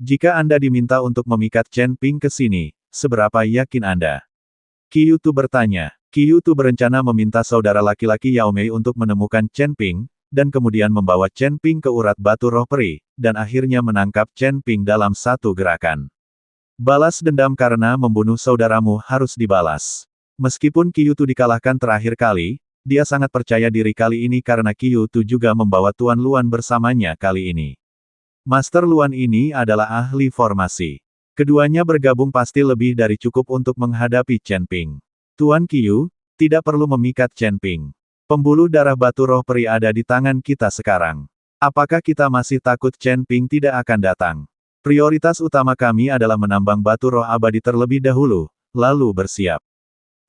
Jika Anda diminta untuk memikat Chen Ping ke sini, seberapa yakin Anda? Qiu Tu bertanya. Qiu Tu berencana meminta saudara laki-laki Yao Mei untuk menemukan Chen Ping, dan kemudian membawa Chen Ping ke urat batu roh peri, dan akhirnya menangkap Chen Ping dalam satu gerakan. Balas dendam karena membunuh saudaramu harus dibalas. Meskipun Qiu Tu dikalahkan terakhir kali, dia sangat percaya diri kali ini karena Qiu Tu juga membawa Tuan Luan bersamanya kali ini. Master Luan ini adalah ahli formasi. Keduanya bergabung pasti lebih dari cukup untuk menghadapi Chen Ping. Tuan Qiu, tidak perlu memikat Chen Ping. Pembuluh darah batu roh peri ada di tangan kita sekarang. Apakah kita masih takut Chen Ping tidak akan datang? Prioritas utama kami adalah menambang batu roh abadi terlebih dahulu, lalu bersiap.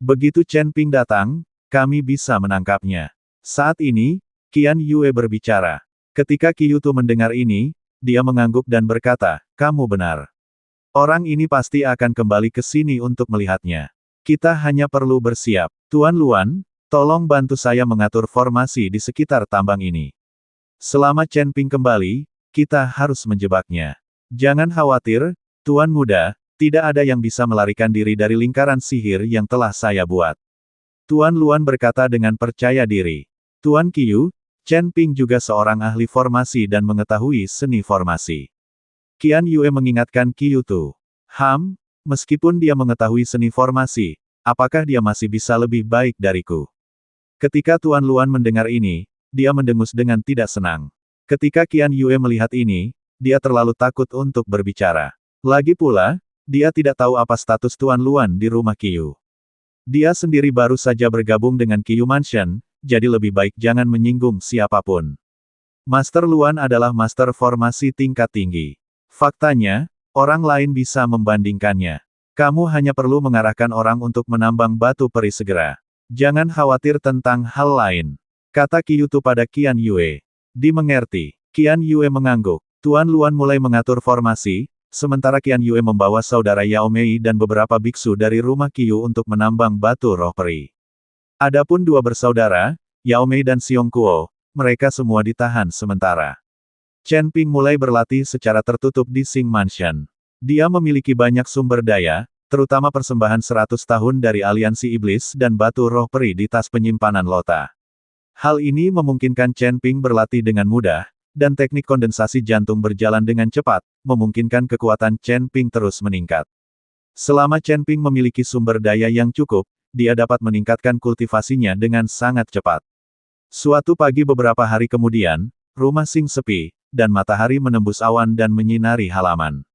Begitu Chen Ping datang, kami bisa menangkapnya. Saat ini, Qian Yue berbicara. Ketika Qiu Tu mendengar ini, dia mengangguk dan berkata, kamu benar. Orang ini pasti akan kembali ke sini untuk melihatnya. Kita hanya perlu bersiap. Tuan Luan, tolong bantu saya mengatur formasi di sekitar tambang ini. Selama Chen Ping kembali, kita harus menjebaknya. Jangan khawatir, Tuan Muda, tidak ada yang bisa melarikan diri dari lingkaran sihir yang telah saya buat. Tuan Luan berkata dengan percaya diri. Tuan Qiu, Chen Ping juga seorang ahli formasi dan mengetahui seni formasi. Qian Yue mengingatkan Qiu Tu. Meskipun dia mengetahui seni formasi, apakah dia masih bisa lebih baik dariku? Ketika Tuan Luan mendengar ini, dia mendengus dengan tidak senang. Ketika Qian Yue melihat ini, dia terlalu takut untuk berbicara. Lagi pula, dia tidak tahu apa status Tuan Luan di rumah Qiu. Dia sendiri baru saja bergabung dengan Qiu Mansion, jadi lebih baik jangan menyinggung siapapun. Master Luan adalah master formasi tingkat tinggi. Faktanya, orang lain bisa membandingkannya. Kamu hanya perlu mengarahkan orang untuk menambang batu peri segera. Jangan khawatir tentang hal lain. Kata Qiu Tu pada Qian Yue. Dimengerti. Qian Yue mengangguk. Tuan Luan mulai mengatur formasi, sementara Qian Yue membawa saudara Yao Mei dan beberapa biksu dari rumah Qiu untuk menambang batu roh peri. Adapun dua bersaudara, Yao Mei dan Xiong Kuo, mereka semua ditahan sementara. Chen Ping mulai berlatih secara tertutup di Xing Mansion. Dia memiliki banyak sumber daya, terutama persembahan 100 tahun dari aliansi iblis dan batu roh peri di tas penyimpanan Lota. Hal ini memungkinkan Chen Ping berlatih dengan mudah, dan teknik kondensasi jantung berjalan dengan cepat, memungkinkan kekuatan Chen Ping terus meningkat. Selama Chen Ping memiliki sumber daya yang cukup, dia dapat meningkatkan kultivasinya dengan sangat cepat. Suatu pagi beberapa hari kemudian, rumah Xing sepi, dan matahari menembus awan dan menyinari halaman.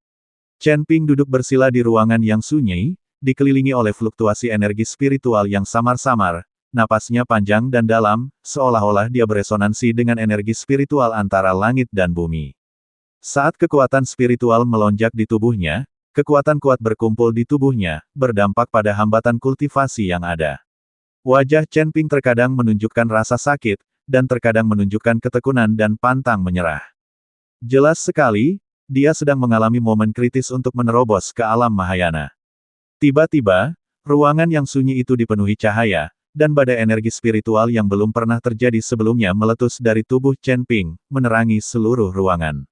Chen Ping duduk bersila di ruangan yang sunyi, dikelilingi oleh fluktuasi energi spiritual yang samar-samar, napasnya panjang dan dalam, seolah-olah dia beresonansi dengan energi spiritual antara langit dan bumi. Saat kekuatan spiritual melonjak di tubuhnya, kekuatan kuat berkumpul di tubuhnya, berdampak pada hambatan kultivasi yang ada. Wajah Chen Ping terkadang menunjukkan rasa sakit, dan terkadang menunjukkan ketekunan dan pantang menyerah. Jelas sekali, dia sedang mengalami momen kritis untuk menerobos ke alam Mahayana. Tiba-tiba, ruangan yang sunyi itu dipenuhi cahaya, dan badai energi spiritual yang belum pernah terjadi sebelumnya meletus dari tubuh Chen Ping, menerangi seluruh ruangan.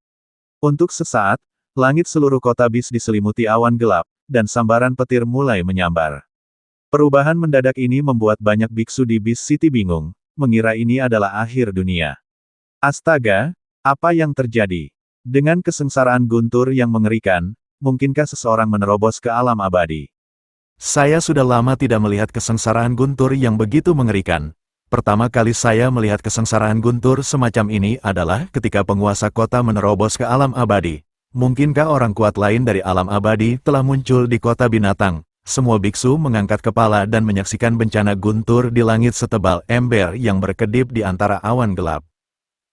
Untuk sesaat, langit seluruh kota bis diselimuti awan gelap, dan sambaran petir mulai menyambar. Perubahan mendadak ini membuat banyak biksu di Beast City bingung, mengira ini adalah akhir dunia. Astaga, apa yang terjadi? Dengan kesengsaraan guntur yang mengerikan, mungkinkah seseorang menerobos ke alam abadi? Saya sudah lama tidak melihat kesengsaraan guntur yang begitu mengerikan. Pertama kali saya melihat kesengsaraan guntur semacam ini adalah ketika penguasa kota menerobos ke alam abadi. Mungkinkah orang kuat lain dari alam abadi telah muncul di kota binatang? Semua biksu mengangkat kepala dan menyaksikan bencana guntur di langit setebal ember yang berkedip di antara awan gelap.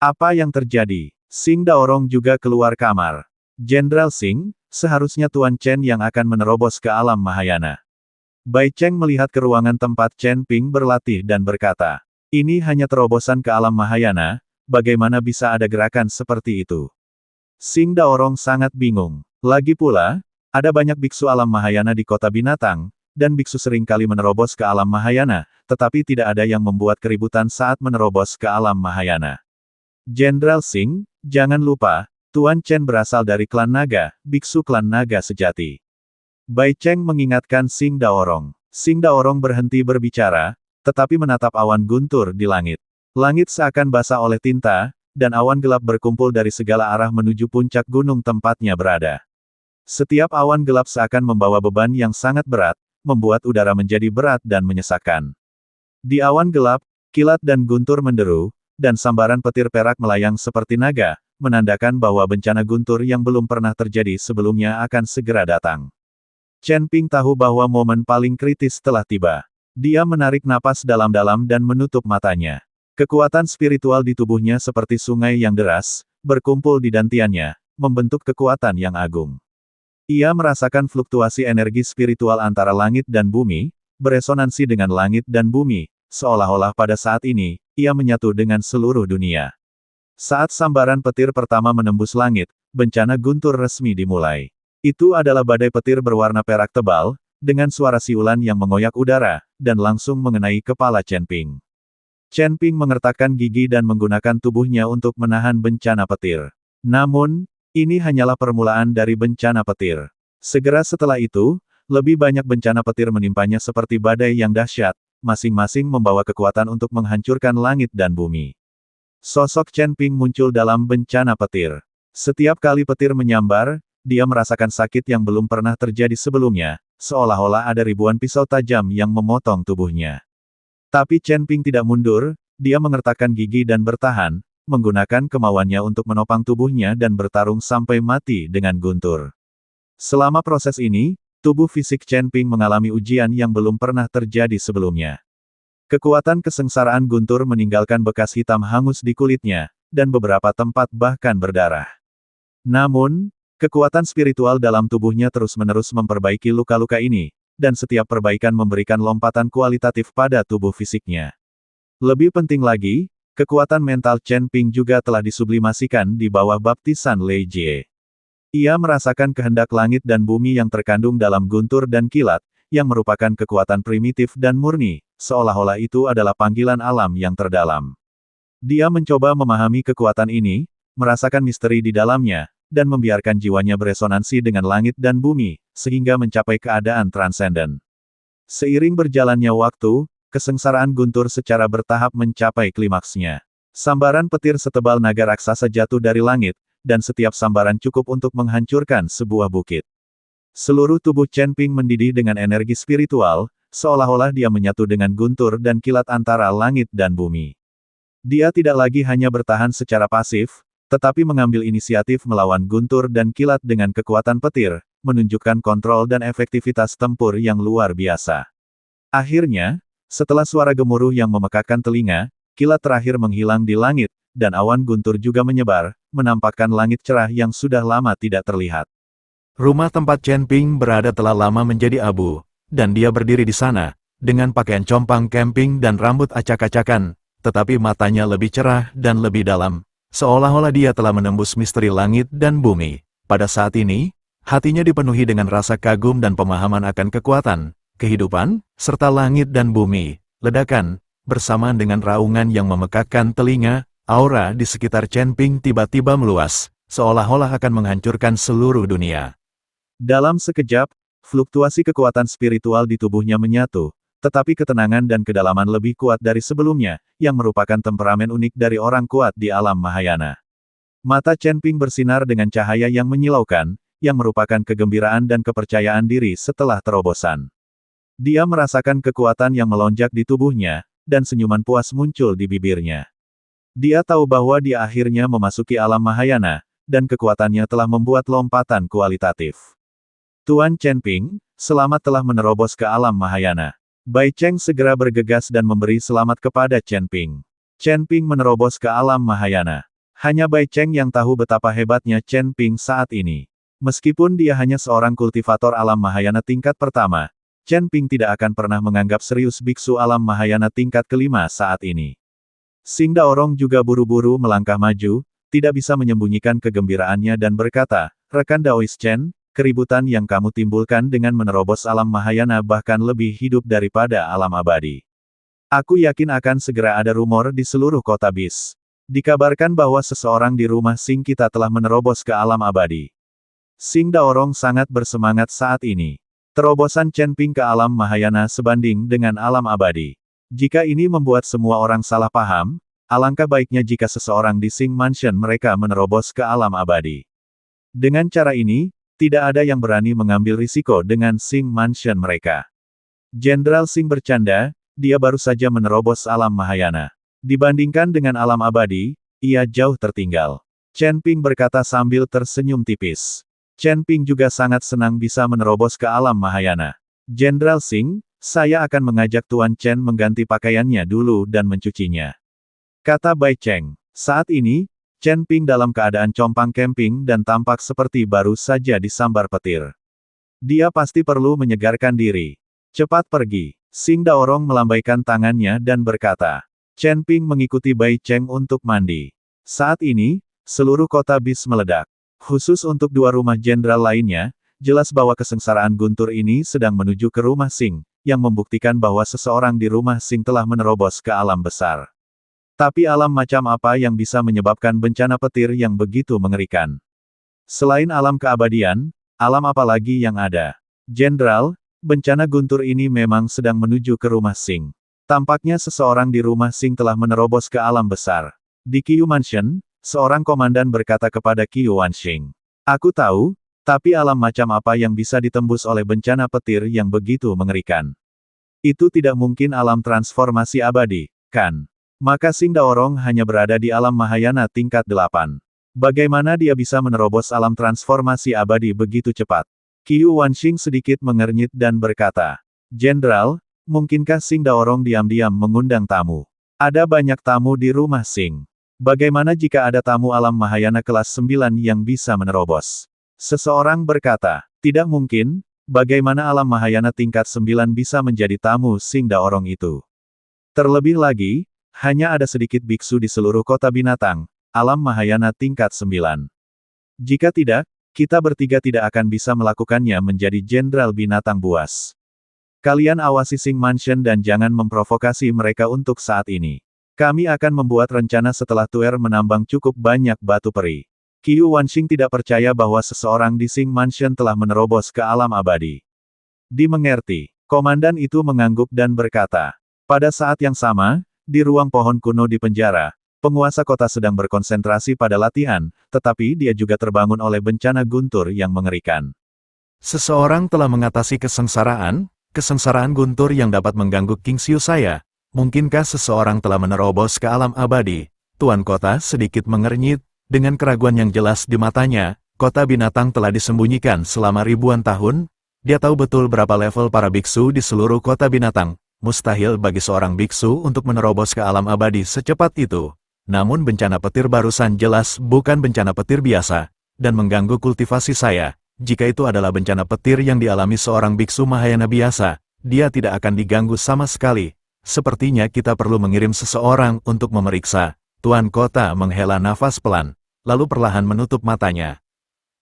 Apa yang terjadi? Xing Daorong juga keluar kamar. Jenderal Xing, seharusnya Tuan Chen yang akan menerobos ke alam Mahayana. Bai Cheng melihat ke ruangan tempat Chen Ping berlatih dan berkata, ini hanya terobosan ke alam Mahayana, bagaimana bisa ada gerakan seperti itu? Xing Daorong sangat bingung. Lagi pula, ada banyak biksu alam Mahayana di kota binatang, dan biksu sering kali menerobos ke alam Mahayana, tetapi tidak ada yang membuat keributan saat menerobos ke alam Mahayana. Jenderal Xing, jangan lupa, Tuan Chen berasal dari klan naga, biksu klan naga sejati. Bai Cheng mengingatkan Xing Daorong. Xing Daorong berhenti berbicara, tetapi menatap awan guntur di langit. Langit seakan basah oleh tinta, dan awan gelap berkumpul dari segala arah menuju puncak gunung tempatnya berada. Setiap awan gelap seakan membawa beban yang sangat berat, membuat udara menjadi berat dan menyesakkan. Di awan gelap, kilat dan guntur menderu, dan sambaran petir perak melayang seperti naga, menandakan bahwa bencana guntur yang belum pernah terjadi sebelumnya akan segera datang. Chen Ping tahu bahwa momen paling kritis telah tiba. Dia menarik napas dalam-dalam dan menutup matanya. Kekuatan spiritual di tubuhnya seperti sungai yang deras, berkumpul di dantiannya, membentuk kekuatan yang agung. Ia merasakan fluktuasi energi spiritual antara langit dan bumi, beresonansi dengan langit dan bumi, seolah-olah pada saat ini, ia menyatu dengan seluruh dunia. Saat sambaran petir pertama menembus langit, bencana guntur resmi dimulai. Itu adalah badai petir berwarna perak tebal, dengan suara siulan yang mengoyak udara, dan langsung mengenai kepala Chen Ping. Chen Ping mengertakkan gigi dan menggunakan tubuhnya untuk menahan bencana petir. Namun, ini hanyalah permulaan dari bencana petir. Segera setelah itu, lebih banyak bencana petir menimpanya seperti badai yang dahsyat, masing-masing membawa kekuatan untuk menghancurkan langit dan bumi. Sosok Chen Ping muncul dalam bencana petir. Setiap kali petir menyambar, dia merasakan sakit yang belum pernah terjadi sebelumnya, seolah-olah ada ribuan pisau tajam yang memotong tubuhnya. Tapi Chen Ping tidak mundur, dia mengertakkan gigi dan bertahan, menggunakan kemauannya untuk menopang tubuhnya dan bertarung sampai mati dengan guntur. Selama proses ini, tubuh fisik Chen Ping mengalami ujian yang belum pernah terjadi sebelumnya. Kekuatan kesengsaraan guntur meninggalkan bekas hitam hangus di kulitnya, dan beberapa tempat bahkan berdarah. Namun, kekuatan spiritual dalam tubuhnya terus-menerus memperbaiki luka-luka ini, dan setiap perbaikan memberikan lompatan kualitatif pada tubuh fisiknya. Lebih penting lagi, kekuatan mental Chen Ping juga telah disublimasikan di bawah baptisan Lei Jie. Ia merasakan kehendak langit dan bumi yang terkandung dalam guntur dan kilat, yang merupakan kekuatan primitif dan murni, seolah-olah itu adalah panggilan alam yang terdalam. Dia mencoba memahami kekuatan ini, merasakan misteri di dalamnya, dan membiarkan jiwanya beresonansi dengan langit dan bumi, sehingga mencapai keadaan transenden. Seiring berjalannya waktu, kesengsaraan guntur secara bertahap mencapai klimaksnya. Sambaran petir setebal naga raksasa jatuh dari langit, dan setiap sambaran cukup untuk menghancurkan sebuah bukit. Seluruh tubuh Chen Ping mendidih dengan energi spiritual, seolah-olah dia menyatu dengan guntur dan kilat antara langit dan bumi. Dia tidak lagi hanya bertahan secara pasif, tetapi mengambil inisiatif melawan guntur dan kilat dengan kekuatan petir, menunjukkan kontrol dan efektivitas tempur yang luar biasa. Akhirnya, setelah suara gemuruh yang memekakkan telinga, kilat terakhir menghilang di langit, dan awan guntur juga menyebar, menampakkan langit cerah yang sudah lama tidak terlihat. Rumah tempat Chen Ping berada telah lama menjadi abu, dan dia berdiri di sana, dengan pakaian compang camping dan rambut acak-acakan, tetapi matanya lebih cerah dan lebih dalam, seolah-olah dia telah menembus misteri langit dan bumi. Pada saat ini, hatinya dipenuhi dengan rasa kagum dan pemahaman akan kekuatan, kehidupan, serta langit dan bumi. Ledakan, bersamaan dengan raungan yang memekakkan telinga, aura di sekitar Chen Ping tiba-tiba meluas, seolah-olah akan menghancurkan seluruh dunia. Dalam sekejap, fluktuasi kekuatan spiritual di tubuhnya menyatu, tetapi ketenangan dan kedalaman lebih kuat dari sebelumnya, yang merupakan temperamen unik dari orang kuat di alam Mahayana. Mata Chen Ping bersinar dengan cahaya yang menyilaukan, yang merupakan kegembiraan dan kepercayaan diri setelah terobosan. Dia merasakan kekuatan yang melonjak di tubuhnya, dan senyuman puas muncul di bibirnya. Dia tahu bahwa dia akhirnya memasuki alam Mahayana, dan kekuatannya telah membuat lompatan kualitatif. Tuan Chen Ping, selamat telah menerobos ke alam Mahayana. Bai Cheng segera bergegas dan memberi selamat kepada Chen Ping. Chen Ping menerobos ke alam Mahayana. Hanya Bai Cheng yang tahu betapa hebatnya Chen Ping saat ini. Meskipun dia hanya seorang kultivator alam Mahayana tingkat pertama, Chen Ping tidak akan pernah menganggap serius biksu alam Mahayana tingkat kelima saat ini. Xing Daorong juga buru-buru melangkah maju, tidak bisa menyembunyikan kegembiraannya dan berkata, "Rekan Daois Chen, keributan yang kamu timbulkan dengan menerobos alam Mahayana bahkan lebih hidup daripada alam abadi. Aku yakin akan segera ada rumor di seluruh kota Bis. Dikabarkan bahwa seseorang di rumah Sing kita telah menerobos ke alam abadi. Sing Daorong sangat bersemangat saat ini. Terobosan Chen Ping ke alam Mahayana sebanding dengan alam abadi. Jika ini membuat semua orang salah paham, alangkah baiknya jika seseorang di Sing Mansion mereka menerobos ke alam abadi. Dengan cara ini, tidak ada yang berani mengambil risiko dengan Sing Mansion mereka. Jenderal Sing bercanda, dia baru saja menerobos alam Mahayana. Dibandingkan dengan alam abadi, ia jauh tertinggal. Chen Ping berkata sambil tersenyum tipis. Chen Ping juga sangat senang bisa menerobos ke alam Mahayana. Jenderal Sing, saya akan mengajak Tuan Chen mengganti pakaiannya dulu dan mencucinya. Kata Bai Cheng. Saat ini, Chen Ping dalam keadaan compang camping dan tampak seperti baru saja disambar petir. Dia pasti perlu menyegarkan diri. Cepat pergi. Sing Daorong melambaikan tangannya dan berkata. Chen Ping mengikuti Bai Cheng untuk mandi. Saat ini, seluruh kota bis meledak. Khusus untuk dua rumah jenderal lainnya, jelas bahwa kesengsaraan guntur ini sedang menuju ke rumah Sing, yang membuktikan bahwa seseorang di rumah Sing telah menerobos ke alam besar. Tapi alam macam apa yang bisa menyebabkan bencana petir yang begitu mengerikan? Selain alam keabadian, alam apa lagi yang ada? Jenderal, bencana guntur ini memang sedang menuju ke rumah Sing. Tampaknya seseorang di rumah Sing telah menerobos ke alam besar. Di Qiu Mansion, seorang komandan berkata kepada Qiu Wanxing. Aku tahu, tapi alam macam apa yang bisa ditembus oleh bencana petir yang begitu mengerikan? Itu tidak mungkin alam transformasi abadi, kan? Maka Sing Daorong hanya berada di alam Mahayana tingkat 8. Bagaimana dia bisa menerobos alam transformasi abadi begitu cepat? Qiu Wanxing sedikit mengernyit dan berkata, Jenderal, mungkinkah Sing Daorong diam-diam mengundang tamu? Ada banyak tamu di rumah Sing. Bagaimana jika ada tamu alam Mahayana kelas 9 yang bisa menerobos? Seseorang berkata, tidak mungkin, bagaimana alam Mahayana tingkat 9 bisa menjadi tamu Sing Daorong itu? Terlebih lagi, hanya ada sedikit biksu di seluruh kota binatang, alam Mahayana tingkat 9. Jika tidak, kita bertiga tidak akan bisa melakukannya menjadi jenderal binatang buas. Kalian awasi Sing Mansion dan jangan memprovokasi mereka untuk saat ini. Kami akan membuat rencana setelah Tuer menambang cukup banyak batu peri. Qiu Wanxing tidak percaya bahwa seseorang di Sing Mansion telah menerobos ke alam abadi. Dimengerti. Komandan itu mengangguk dan berkata. Pada saat yang sama, di ruang pohon kuno di penjara, penguasa kota sedang berkonsentrasi pada latihan, tetapi dia juga terbangun oleh bencana guntur yang mengerikan. Seseorang telah mengatasi kesengsaraan guntur yang dapat mengganggu King Xiu saya. Mungkinkah seseorang telah menerobos ke alam abadi? Tuan kota sedikit mengernyit, dengan keraguan yang jelas di matanya, kota binatang telah disembunyikan selama ribuan tahun. Dia tahu betul berapa level para biksu di seluruh kota binatang. Mustahil bagi seorang biksu untuk menerobos ke alam abadi secepat itu. Namun bencana petir barusan jelas bukan bencana petir biasa, dan mengganggu kultivasi saya. Jika itu adalah bencana petir yang dialami seorang biksu Mahayana biasa, dia tidak akan diganggu sama sekali. Sepertinya kita perlu mengirim seseorang untuk memeriksa. Tuan kota menghela nafas pelan, lalu perlahan menutup matanya.